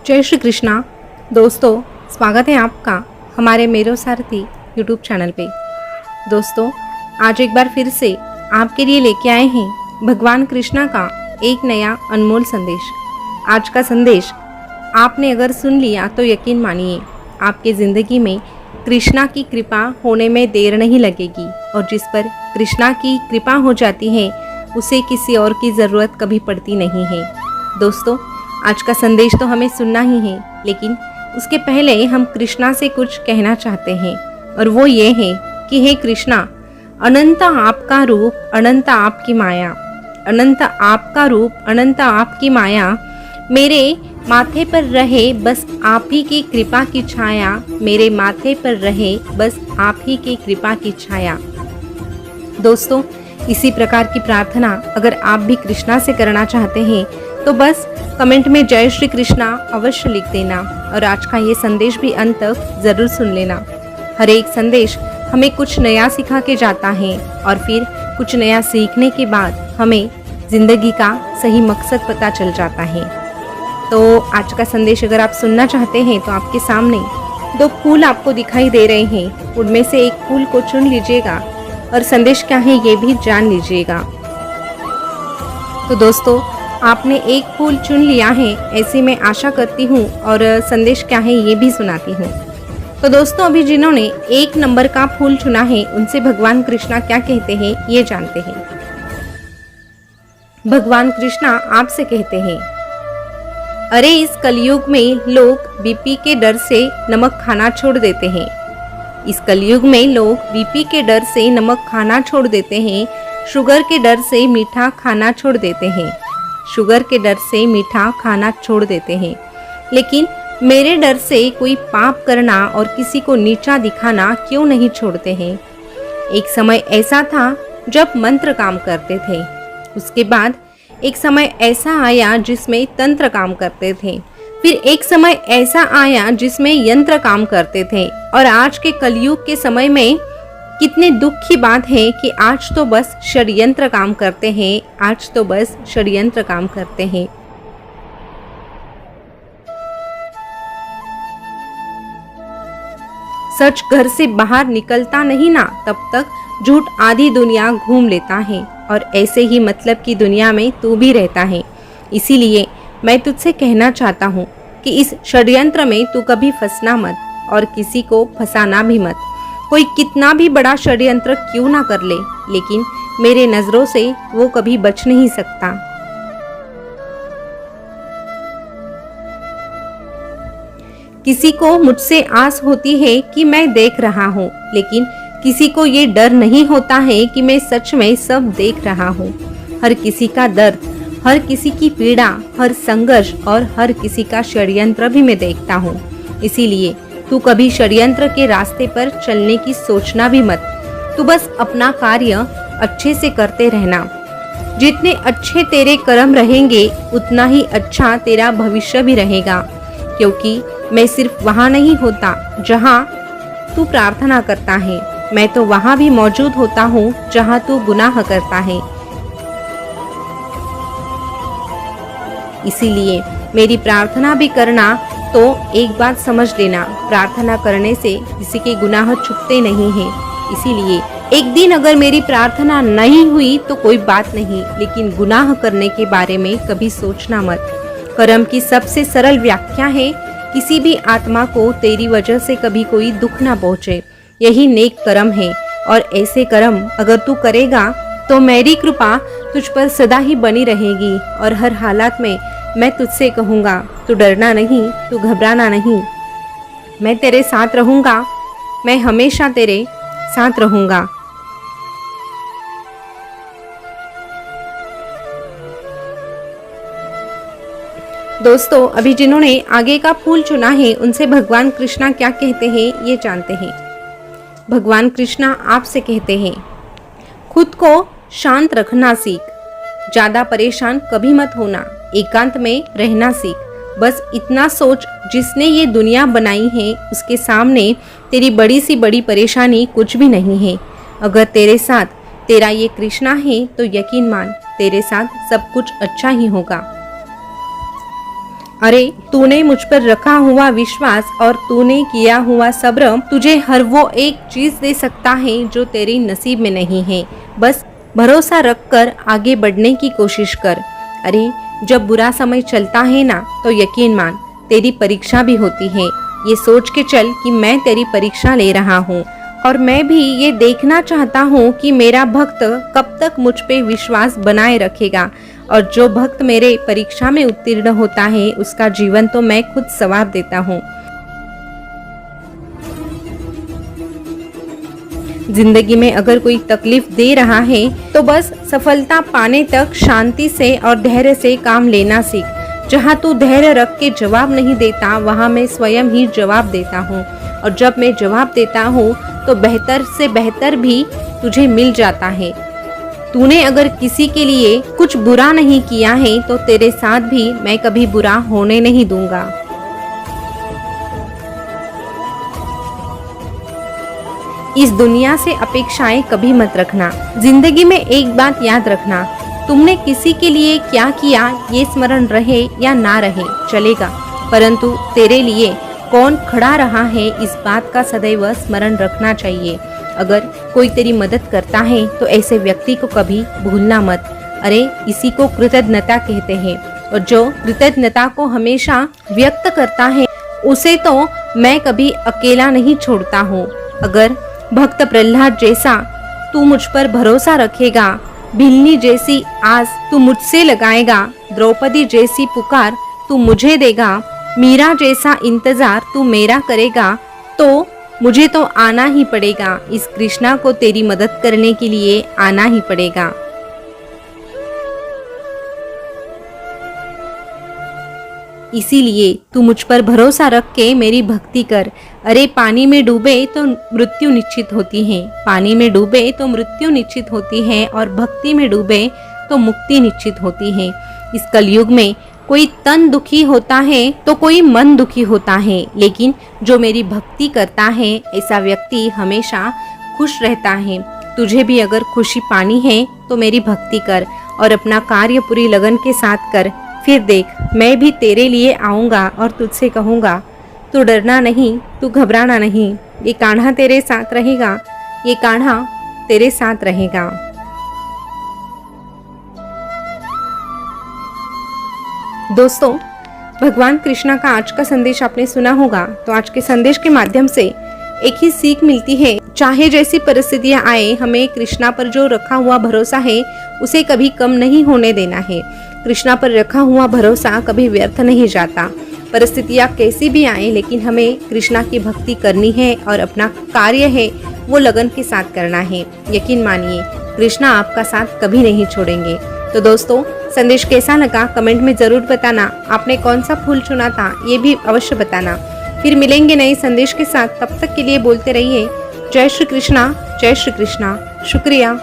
जय श्री कृष्णा। दोस्तों, स्वागत है आपका हमारे मेरो सारथी यूट्यूब चैनल पे। दोस्तों, आज एक बार फिर से आपके लिए लेके आए हैं भगवान कृष्णा का एक नया अनमोल संदेश। आज का संदेश आपने अगर सुन लिया तो यकीन मानिए आपके ज़िंदगी में कृष्णा की कृपा होने में देर नहीं लगेगी, और जिस पर कृष्णा की कृपा हो जाती है उसे किसी और की ज़रूरत कभी पड़ती नहीं है। दोस्तों, आज का संदेश तो हमें सुनना ही है, लेकिन उसके पहले हम कृष्णा से कुछ कहना चाहते हैं, और वो ये है कि हे कृष्णा, अनंत आपका रूप, अनंत आपकी माया, अनंत आपका रूप, अनंत आपकी माया, मेरे माथे पर रहे बस आप ही की कृपा की छाया, मेरे माथे पर रहे बस आप ही की कृपा की छाया। दोस्तों, इसी प्रकार की प्रार्थना अगर आप भी कृष्णा से करना चाहते हैं तो बस कमेंट में जय श्री कृष्णा अवश्य लिख देना, और आज का ये संदेश भी अंत तक ज़रूर सुन लेना। हर एक संदेश हमें कुछ नया सिखा के जाता है, और फिर कुछ नया सीखने के बाद हमें ज़िंदगी का सही मकसद पता चल जाता है। तो आज का संदेश अगर आप सुनना चाहते हैं तो आपके सामने दो फूल आपको दिखाई दे रहे हैं, उनमें से एक फूल को चुन लीजिएगा और संदेश क्या है ये भी जान लीजिएगा। तो दोस्तों, आपने एक फूल चुन लिया है ऐसी मैं आशा करती हूँ, और संदेश क्या है ये भी सुनाती हूँ। तो दोस्तों, अभी जिन्होंने 1 नंबर का फूल चुना है उनसे भगवान कृष्णा क्या कहते हैं ये जानते हैं। भगवान कृष्णा आपसे कहते हैं, अरे इस कलयुग में लोग बीपी के डर से नमक खाना छोड़ देते हैं। इस कलयुग में लोग बीपी के डर से नमक खाना छोड़ देते हैं, शुगर के डर से मीठा खाना छोड़ देते हैं, शुगर के डर से मीठा खाना छोड़ देते हैं, लेकिन मेरे डर से कोई पाप करना और किसी को नीचा दिखाना क्यों नहीं छोड़ते हैं। एक समय ऐसा था जब मंत्र काम करते थे, उसके बाद एक समय ऐसा आया जिसमें तंत्र काम करते थे, फिर एक समय ऐसा आया जिसमें यंत्र काम करते थे, और आज के कलयुग के समय में कितने दुख की बात है कि आज तो बस षड्यंत्र काम करते हैं, आज तो बस षड्यंत्र काम करते हैं। सच घर से बाहर निकलता नहीं ना, तब तक झूठ आधी दुनिया घूम लेता है, और ऐसे ही मतलब की दुनिया में तू भी रहता है। इसीलिए मैं तुझसे कहना चाहता हूँ कि इस षड्यंत्र में तू कभी फंसना मत, और किसी को फंसाना भी मत। कोई कितना भी बड़ा षड्यंत्र क्यों ना कर ले, लेकिन मेरे नजरों से वो कभी बच नहीं सकता। किसी को मुझसे आस होती है कि मैं देख रहा हूँ, लेकिन किसी को ये डर नहीं होता है कि मैं सच में सब देख रहा हूँ। हर किसी का दर्द, हर किसी की पीड़ा, हर संघर्ष और हर किसी का षड्यंत्र भी मैं देखता हूँ। इसीलिए तू कभी षड्यंत्र के रास्ते पर चलने की सोचना भी मत। तू बस अपना कार्य अच्छे से करते रहना। जितने अच्छे तेरे कर्म रहेंगे उतना ही अच्छा तेरा भविष्य भी रहेगा, क्योंकि मैं सिर्फ वहाँ नहीं होता जहाँ तू प्रार्थना करता है, मैं तो वहाँ भी मौजूद होता हूँ जहाँ तू गुनाह करता है। इसीलिए मेरी प्रार्थना भी करना। तो एक बात समझ लेना, प्रार्थना करने से किसी के गुनाह छुपते नहीं हैं। इसीलिए एक दिन अगर मेरी प्रार्थना नहीं हुई तो कोई बात नहीं, लेकिन गुनाह करने के बारे में कभी सोचना मत। कर्म की सबसे सरल व्याख्या है, किसी भी आत्मा को तेरी वजह से कभी कोई दुख ना पहुँचे, यही नेक कर्म है। और ऐसे कर्म अगर तू करेगा तो मेरी कृपा तुझ पर सदा ही बनी रहेगी, और हर हालात में मैं तुझसे कहूँगा, तू डरना नहीं, तू घबराना नहीं, मैं तेरे साथ रहूँगा, मैं हमेशा तेरे साथ रहूँगा। दोस्तों, अभी जिन्होंने आगे का फूल चुना है उनसे भगवान कृष्णा क्या कहते हैं ये जानते हैं। भगवान कृष्णा आपसे कहते हैं, खुद को शांत रखना सीख, ज़्यादा परेशान कभी मत होना, एकांत में रहना सीख। बस इतना सोच, जिसने ये दुनिया बनाई है उसके सामने तेरी बड़ी सी बड़ी परेशानी कुछ भी नहीं है। अगर तेरे साथ तेरा ये कृष्णा है तो यकीन मान तेरे साथ सब कुछ अच्छा ही होगा। अरे तूने मुझ पर रखा हुआ विश्वास और तूने किया हुआ सब्र तुझे हर वो एक चीज दे सकता है जो तेरे नसीब में नहीं है। बस भरोसा रखकर आगे बढ़ने की कोशिश कर। अरे जब बुरा समय चलता है ना, तो यकीन मान तेरी परीक्षा भी होती है। ये सोच के चल कि मैं तेरी परीक्षा ले रहा हूँ और मैं भी ये देखना चाहता हूँ कि मेरा भक्त कब तक मुझ पे विश्वास बनाए रखेगा। और जो भक्त मेरे परीक्षा में उत्तीर्ण होता है उसका जीवन तो मैं खुद संवार देता हूँ। जिंदगी में अगर कोई तकलीफ दे रहा है तो बस सफलता पाने तक शांति से और धैर्य से काम लेना सीख। जहाँ तू धैर्य रख के जवाब नहीं देता, वहाँ मैं स्वयं ही जवाब देता हूँ। और जब मैं जवाब देता हूँ तो बेहतर से बेहतर भी तुझे मिल जाता है। तूने अगर किसी के लिए कुछ बुरा नहीं किया है तो तेरे साथ भी मैं कभी बुरा होने नहीं दूंगा। इस दुनिया से अपेक्षाएं कभी मत रखना। जिंदगी में एक बात याद रखना, तुमने किसी के लिए क्या किया ये स्मरण रहे या ना रहे चलेगा, परंतु तेरे लिए कौन खड़ा रहा है इस बात का सदैव स्मरण रखना चाहिए। अगर कोई तेरी मदद करता है तो ऐसे व्यक्ति को कभी भूलना मत। अरे इसी को कृतज्ञता कहते हैं, और जो कृतज्ञता को हमेशा व्यक्त करता है उसे तो मैं कभी अकेला नहीं छोड़ता हूँ। अगर भक्त प्रहलाद जैसा तू मुझ पर भरोसा रखेगा, भिल्ली जैसी आस तू मुझसे लगाएगा, द्रौपदी जैसी पुकार तू मुझे देगा, मीरा जैसा इंतजार तू मेरा करेगा, तो मुझे तो आना ही पड़ेगा। इस कृष्णा को तेरी मदद करने के लिए आना ही पड़ेगा। इसीलिए तू मुझ पर भरोसा रख के मेरी भक्ति कर। अरे पानी में डूबे तो मृत्यु निश्चित होती है, पानी में डूबे तो मृत्यु निश्चित होती है, और भक्ति में डूबे तो मुक्ति निश्चित होती है। इस कलयुग में कोई तन दुखी होता है तो कोई मन दुखी होता है, लेकिन जो मेरी भक्ति करता है ऐसा व्यक्ति हमेशा खुश रहता है। तुझे भी अगर खुशी पानी है तो मेरी भक्ति कर और अपना कार्य पूरी लगन के साथ कर। फिर देख, मैं भी तेरे लिए आऊँगा और तुझसे कहूँगा, तू डरना नहीं, तू घबराना नहीं, ये कान्हा तेरे साथ रहेगा, ये कान्हा तेरे साथ रहेगा। दोस्तों, भगवान कृष्णा का आज का संदेश आपने सुना होगा। तो आज के संदेश के माध्यम से एक ही सीख मिलती है, चाहे जैसी परिस्थितियां आए, हमें कृष्णा पर जो रखा हुआ भरोसा है उसे कभी कम नहीं होने देना है। कृष्णा पर रखा हुआ भरोसा कभी व्यर्थ नहीं जाता। परिस्थितियां कैसी भी आए, लेकिन हमें कृष्णा की भक्ति करनी है और अपना कार्य है वो लगन के साथ करना है। यकीन मानिए, कृष्णा आपका साथ कभी नहीं छोड़ेंगे। तो दोस्तों, संदेश कैसा लगा कमेंट में जरूर बताना। आपने कौन सा फूल चुना था ये भी अवश्य बताना। फिर मिलेंगे नए संदेश के साथ, तब तक के लिए बोलते रहिए जय श्री कृष्णा, जय श्री कृष्णा। शुक्रिया।